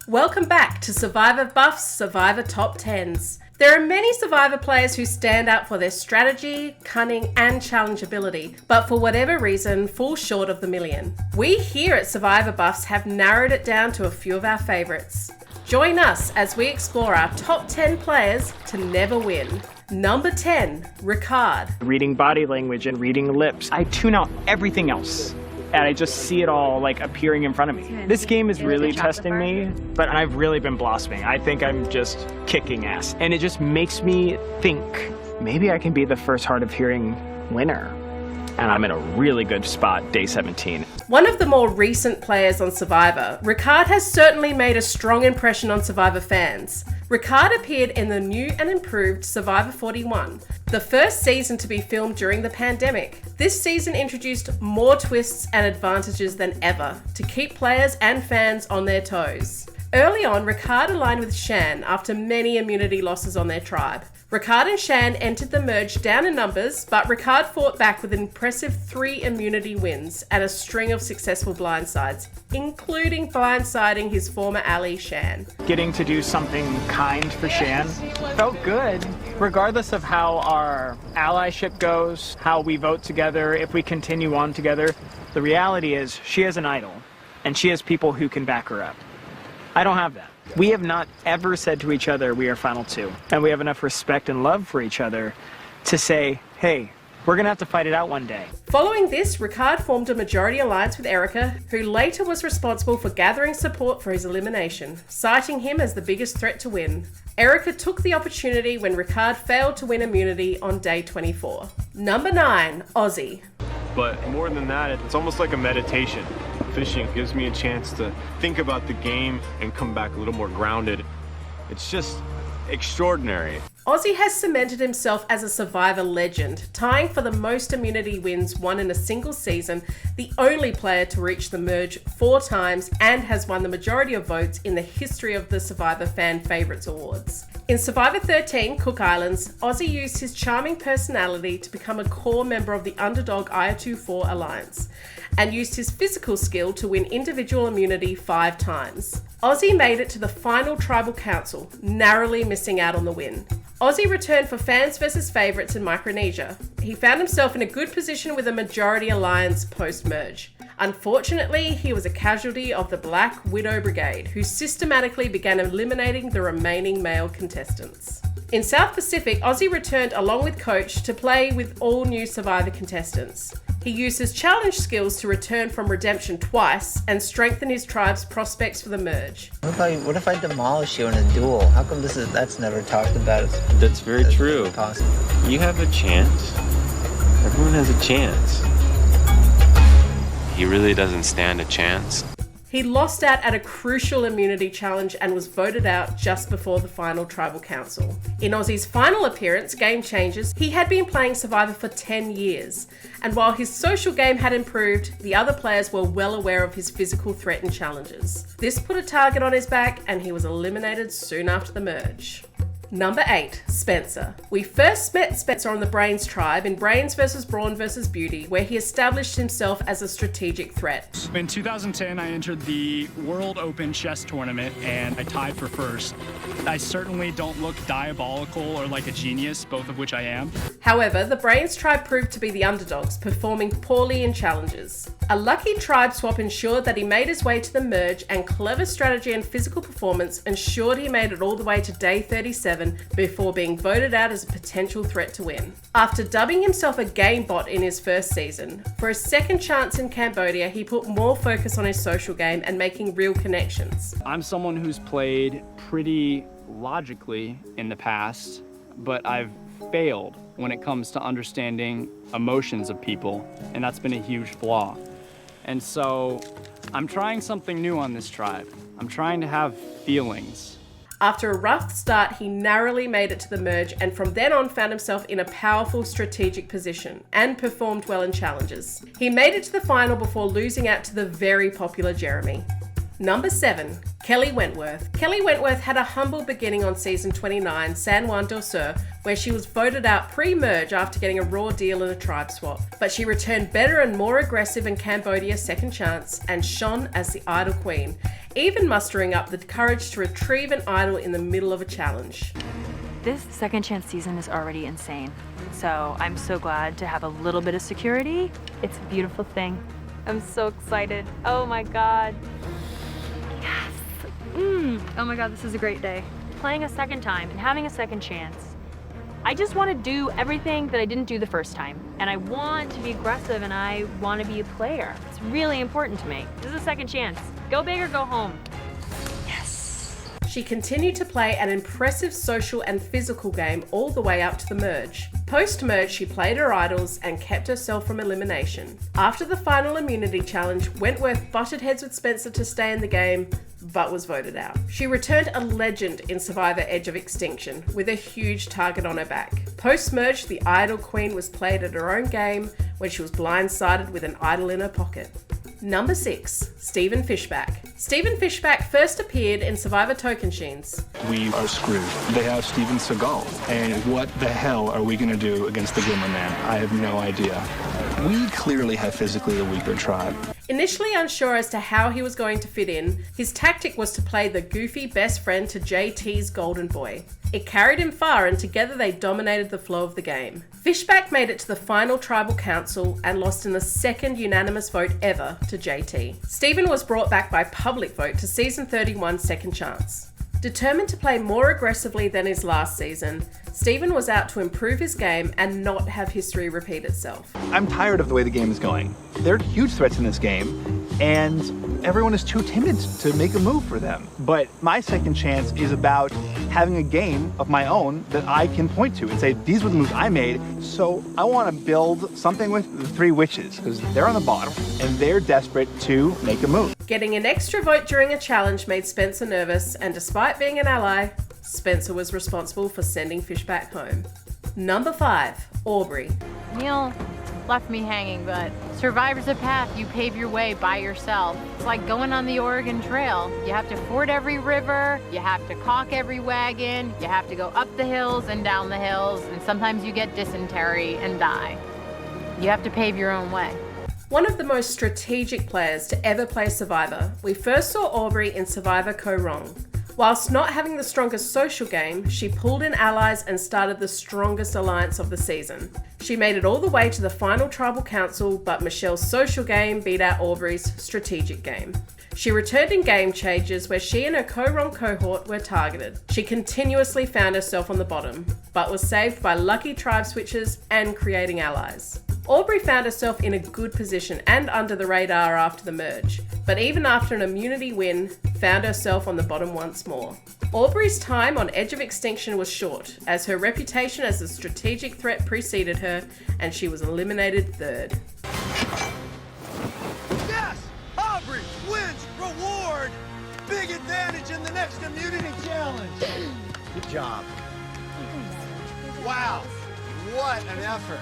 Welcome back to Survivor Buff's Survivor Top 10s. There are many Survivor players who stand out for their strategy, cunning, and challenge ability, but for whatever reason fall short of the million. We here at Survivor Buffs have narrowed it down to a few of our favourites. Join us as we explore our top 10 players to never win. Number 10, Ricard. Reading body language and reading lips. I tune out everything else. And I just see it all like appearing in front of me. This game is really testing me, but I've really been blossoming. I think I'm just kicking ass. And it just makes me think, maybe I can be the first hard of hearing winner. And I'm in a really good spot, day 17. One of the more recent players on Survivor, Ricard has certainly made a strong impression on Survivor fans. Ricard appeared in the new and improved Survivor 41, the first season to be filmed during the pandemic. This season introduced more twists and advantages than ever to keep players and fans on their toes. Early on, Ricard aligned with Shan after many immunity losses on their tribe. Ricard and Shan entered the merge down in numbers, but Ricard fought back with an impressive 3 immunity wins and a string of successful blindsides, including blindsiding his former ally Shan. Getting to do something kind for Shan felt good. Regardless of how our allyship goes, how we vote together, if we continue on together, the reality is she has an idol, and she has people who can back her up. I don't have that. We have not ever said to each other we are final two, and we have enough respect and love for each other to say, hey, we're gonna have to fight it out one day. Following this, Ricard formed a majority alliance with Erica, who later was responsible for gathering support for his elimination, citing him as the biggest threat to win. Erica took the opportunity when Ricard failed to win immunity on day 24. Number 9, Ozzy. But more than that, it's almost like a meditation. Fishing gives me a chance to think about the game and come back a little more grounded. It's just extraordinary. Ozzy has cemented himself as a Survivor legend, tying for the most immunity wins won in a single season, the only player to reach the merge 4 times, and has won the majority of votes in the history of the Survivor Fan Favourites Awards. In Survivor 13, Cook Islands, Ozzy used his charming personality to become a core member of the underdog Aya24 Alliance, and used his physical skill to win individual immunity 5 times. Ozzy made it to the final tribal council, narrowly missing out on the win. Ozzy returned for Fans vs Favourites in Micronesia. He found himself in a good position with a majority alliance post-merge. Unfortunately, he was a casualty of the Black Widow Brigade, who systematically began eliminating the remaining male contestants. In South Pacific, Ozzy returned along with Coach to play with all new Survivor contestants. He used his challenge skills to return from redemption twice and strengthen his tribe's prospects for the merge. What if I demolish you in a duel? How come that's never talked about? That's very true. Possible. You have a chance. Everyone has a chance. He really doesn't stand a chance. He lost out at a crucial immunity challenge and was voted out just before the final tribal council. In Ozzy's final appearance, Game Changers, he had been playing Survivor for 10 years, and while his social game had improved, the other players were well aware of his physical threat and challenges. This put a target on his back, and he was eliminated soon after the merge. Number 8, Spencer. We first met Spencer on the Brains tribe in Brains vs Brawn vs Beauty, where he established himself as a strategic threat. In 2010, I entered the World Open Chess Tournament and I tied for first. I certainly don't look diabolical or like a genius, both of which I am. However, the Brains tribe proved to be the underdogs, performing poorly in challenges. A lucky tribe swap ensured that he made his way to the merge, and clever strategy and physical performance ensured he made it all the way to day 37 before being voted out as a potential threat to win. After dubbing himself a game bot in his first season, for his second chance in Cambodia, he put more focus on his social game and making real connections. I'm someone who's played pretty logically in the past, but I've failed when it comes to understanding emotions of people, and that's been a huge flaw. And so I'm trying something new on this tribe. I'm trying to have feelings. After a rough start, he narrowly made it to the merge, and from then on found himself in a powerful strategic position and performed well in challenges. He made it to the final before losing out to the very popular Jeremy. Number 7, Kelly Wentworth. Kelly Wentworth had a humble beginning on season 29, San Juan del Sur, where she was voted out pre-merge after getting a raw deal in a tribe swap. But she returned better and more aggressive in Cambodia's second chance and shone as the idol queen, even mustering up the courage to retrieve an idol in the middle of a challenge. This second chance season is already insane, so I'm so glad to have a little bit of security. It's a beautiful thing. I'm so excited. Oh my God. Yes. Oh my God, this is a great day. Playing a second time and having a second chance. I just want to do everything that I didn't do the first time. And I want to be aggressive and I want to be a player. It's really important to me. This is a second chance. Go big or go home. She continued to play an impressive social and physical game all the way up to the merge. Post-merge, she played her idols and kept herself from elimination. After the final immunity challenge, Wentworth butted heads with Spencer to stay in the game, but was voted out. She returned a legend in Survivor Edge of Extinction, with a huge target on her back. Post-merge, the idol queen was played at her own game when she was blindsided with an idol in her pocket. Number 6, Stephen Fishback. Stephen Fishback first appeared in Survivor Tokensheens. We are screwed. They have Steven Seagal. And what the hell are we going to do against the Glimmer Man? I have no idea. We clearly have physically a weaker tribe. Initially unsure as to how he was going to fit in, his tactic was to play the goofy best friend to JT's golden boy. It carried him far and together they dominated the flow of the game. Fishback made it to the final tribal council and lost in the second unanimous vote ever to JT. Stephen was brought back by public vote to season 31 second chance. Determined to play more aggressively than his last season, Stephen was out to improve his game and not have history repeat itself. I'm tired of the way the game is going. There are huge threats in this game, and everyone is too timid to make a move for them. But my second chance is about having a game of my own that I can point to and say, these were the moves I made, so I want to build something with the 3 witches, because they're on the bottom, and they're desperate to make a move. Getting an extra vote during a challenge made Spencer nervous, and despite being an ally, Spencer was responsible for sending Fishback home. Number 5, Aubrey. Neil left me hanging, but Survivor's a path you pave your way by yourself. It's like going on the Oregon Trail. You have to ford every river, you have to caulk every wagon, you have to go up the hills and down the hills, and sometimes you get dysentery and die. You have to pave your own way. One of the most strategic players to ever play Survivor, we first saw Aubrey in Survivor Ko Rong. Whilst not having the strongest social game, she pulled in allies and started the strongest alliance of the season. She made it all the way to the final tribal council, but Michelle's social game beat out Aubrey's strategic game. She returned in Game Changers, where she and her Ko Rong cohort were targeted. She continuously found herself on the bottom, but was saved by lucky tribe switches and creating allies. Aubrey found herself in a good position and under the radar after the merge, but even after an immunity win, found herself on the bottom once more. Aubrey's time on Edge of Extinction was short, as her reputation as a strategic threat preceded her, and she was eliminated 3rd. Yes! Aubrey wins reward! Big advantage in the next immunity challenge! Good job. Wow, what an effort.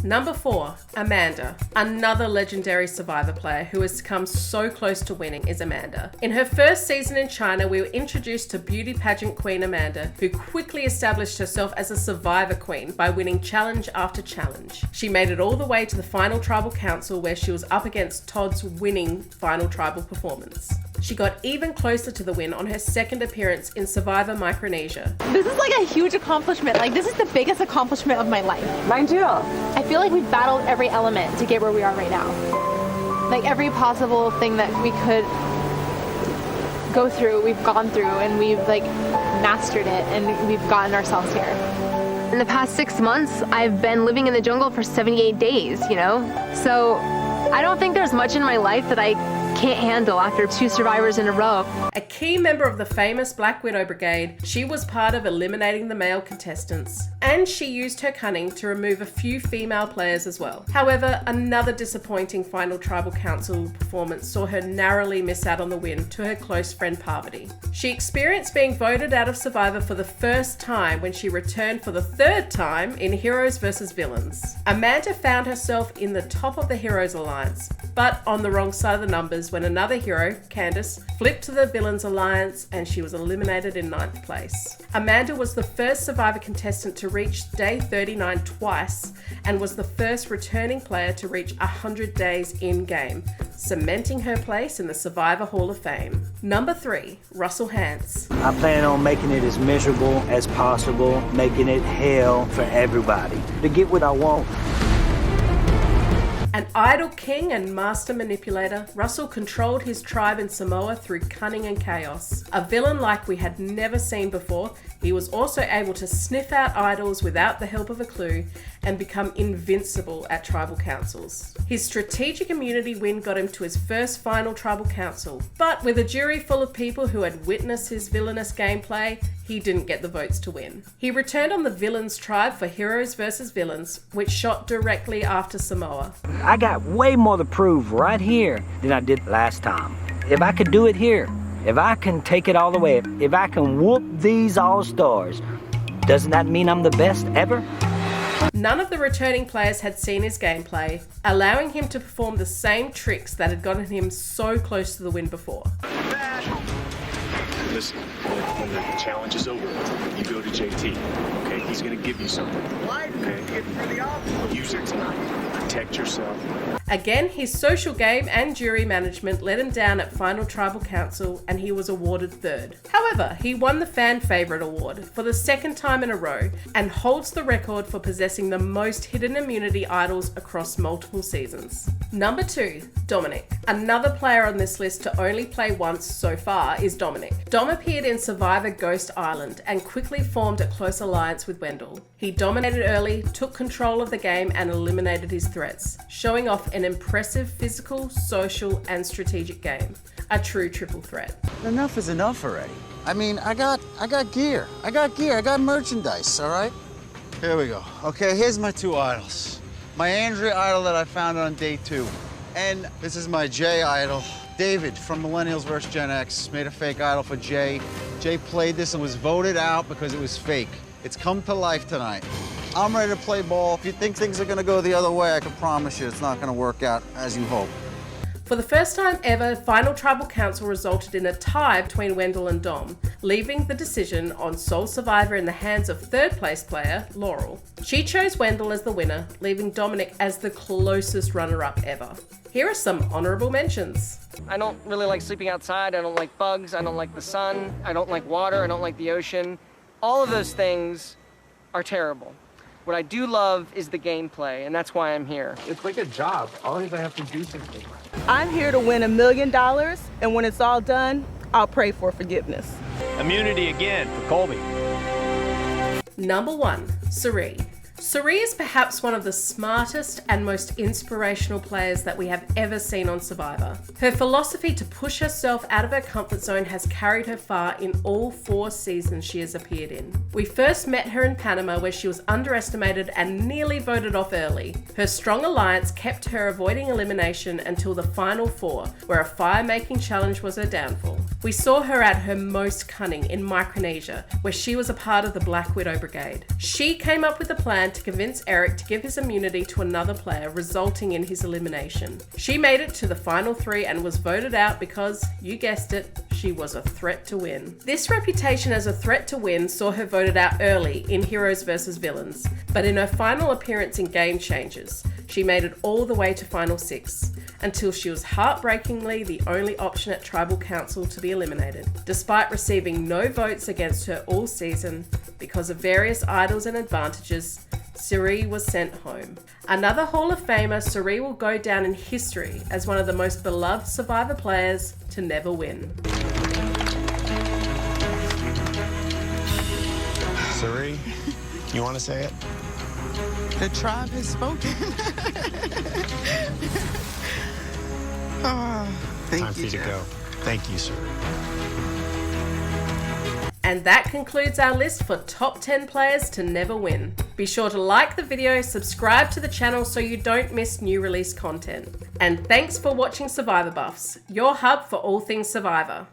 Number 4, Amanda. Another legendary Survivor player who has come so close to winning is Amanda. In her first season in China, we were introduced to beauty pageant queen Amanda, who quickly established herself as a Survivor queen by winning challenge after challenge. She made it all the way to the final tribal council, where she was up against Todd's winning final tribal performance. She got even closer to the win on her second appearance in Survivor Micronesia. This is like a huge accomplishment. Like, this is the biggest accomplishment of my life. Mine too. I feel like we've battled every element to get where we are right now. Like, every possible thing that we could go through, we've gone through, and we've like mastered it, and we've gotten ourselves here. In the past 6 months, I've been living in the jungle for 78 days, you know? So I don't think there's much in my life that I can't handle after 2 survivors in a row. A key member of the famous Black Widow Brigade, she was part of eliminating the male contestants, and she used her cunning to remove a few female players as well. However, another disappointing final tribal council performance saw her narrowly miss out on the win to her close friend Parvati. She experienced being voted out of Survivor for the first time when she returned for the 3rd time in Heroes vs Villains. Amanda found herself in the top of the Heroes Alliance, but on the wrong side of the numbers when another hero, Candace, flipped to the villains alliance and she was eliminated in 9th place. Amanda was the first Survivor contestant to reach day 39 twice and was the first returning player to reach 100 days in-game, cementing her place in the Survivor Hall of Fame. Number 3, Russell Hantz. I plan on making it as miserable as possible, making it hell for everybody. To get what I want. An idol king and master manipulator, Russell controlled his tribe in Samoa through cunning and chaos. A villain like we had never seen before, he was also able to sniff out idols without the help of a clue and become invincible at tribal councils. His strategic immunity win got him to his first final tribal council, but with a jury full of people who had witnessed his villainous gameplay, he didn't get the votes to win. He returned on the villains tribe for Heroes vs Villains, which shot directly after Samoa. I got way more to prove right here than I did last time. If I could do it here, if I can take it all the way, if I can whoop these all-stars, doesn't that mean I'm the best ever? None of the returning players had seen his gameplay, allowing him to perform the same tricks that had gotten him so close to the win before. Listen, when the challenge is over, you go to JT, okay? He's gonna give you something, okay? Use it tonight. Protect yourself. Again, his social game and jury management let him down at Final Tribal Council and he was awarded 3rd. However, he won the Fan Favourite Award for the 2nd time in a row and holds the record for possessing the most hidden immunity idols across multiple seasons. Number 2, Dominic. Another player on this list to only play once so far is Dominic. Dom appeared in Survivor Ghost Island and quickly formed a close alliance with Wendell. He dominated early, took control of the game and eliminated his threats, showing off an impressive physical, social and strategic game. A true triple threat. Enough is enough already. I mean, I got gear. I got merchandise, all right? Here we go. Okay, here's my 2 idols. My Andrea idol that I found on day 2. And this is my Jay idol. David from Millennials vs. Gen X made a fake idol for Jay. Jay played this and was voted out because it was fake. It's come to life tonight. I'm ready to play ball. If you think things are gonna go the other way, I can promise you it's not gonna work out as you hope. For the first time ever, Final Tribal Council resulted in a tie between Wendell and Dom, leaving the decision on sole survivor in the hands of 3rd place player, Laurel. She chose Wendell as the winner, leaving Dominic as the closest runner-up ever. Here are some honorable mentions. I don't really like sleeping outside, I don't like bugs, I don't like the sun, I don't like water, I don't like the ocean. All of those things are terrible. What I do love is the gameplay, and that's why I'm here. It's like a job. Always I have to do something. I'm here to win $1 million, and when it's all done, I'll pray for forgiveness. Immunity again for Colby. Number 1, Sari. Sari is perhaps one of the smartest and most inspirational players that we have ever seen on Survivor. Her philosophy to push herself out of her comfort zone has carried her far in all 4 seasons she has appeared in. We first met her in Panama where she was underestimated and nearly voted off early. Her strong alliance kept her avoiding elimination until the final 4, where a fire-making challenge was her downfall. We saw her at her most cunning in Micronesia, where she was a part of the Black Widow Brigade. She came up with a plan to convince Eric to give his immunity to another player, resulting in his elimination. She made it to the final 3 and was voted out because, you guessed it, she was a threat to win. This reputation as a threat to win saw her voted out early in Heroes vs Villains, but in her final appearance in Game Changers, she made it all the way to Final 6, until she was heartbreakingly the only option at Tribal Council to be eliminated. Despite receiving no votes against her all season, because of various idols and advantages, Sari was sent home. Another Hall of Famer, Sari will go down in history as one of the most beloved Survivor players to never win. Sari, you want to say it? The tribe has spoken. Thank Time for you to go. Thank you, sir. And that concludes our list for top 10 players to never win. Be sure to like the video, subscribe to the channel so you don't miss new release content. And thanks for watching Survivor Buffs, your hub for all things Survivor.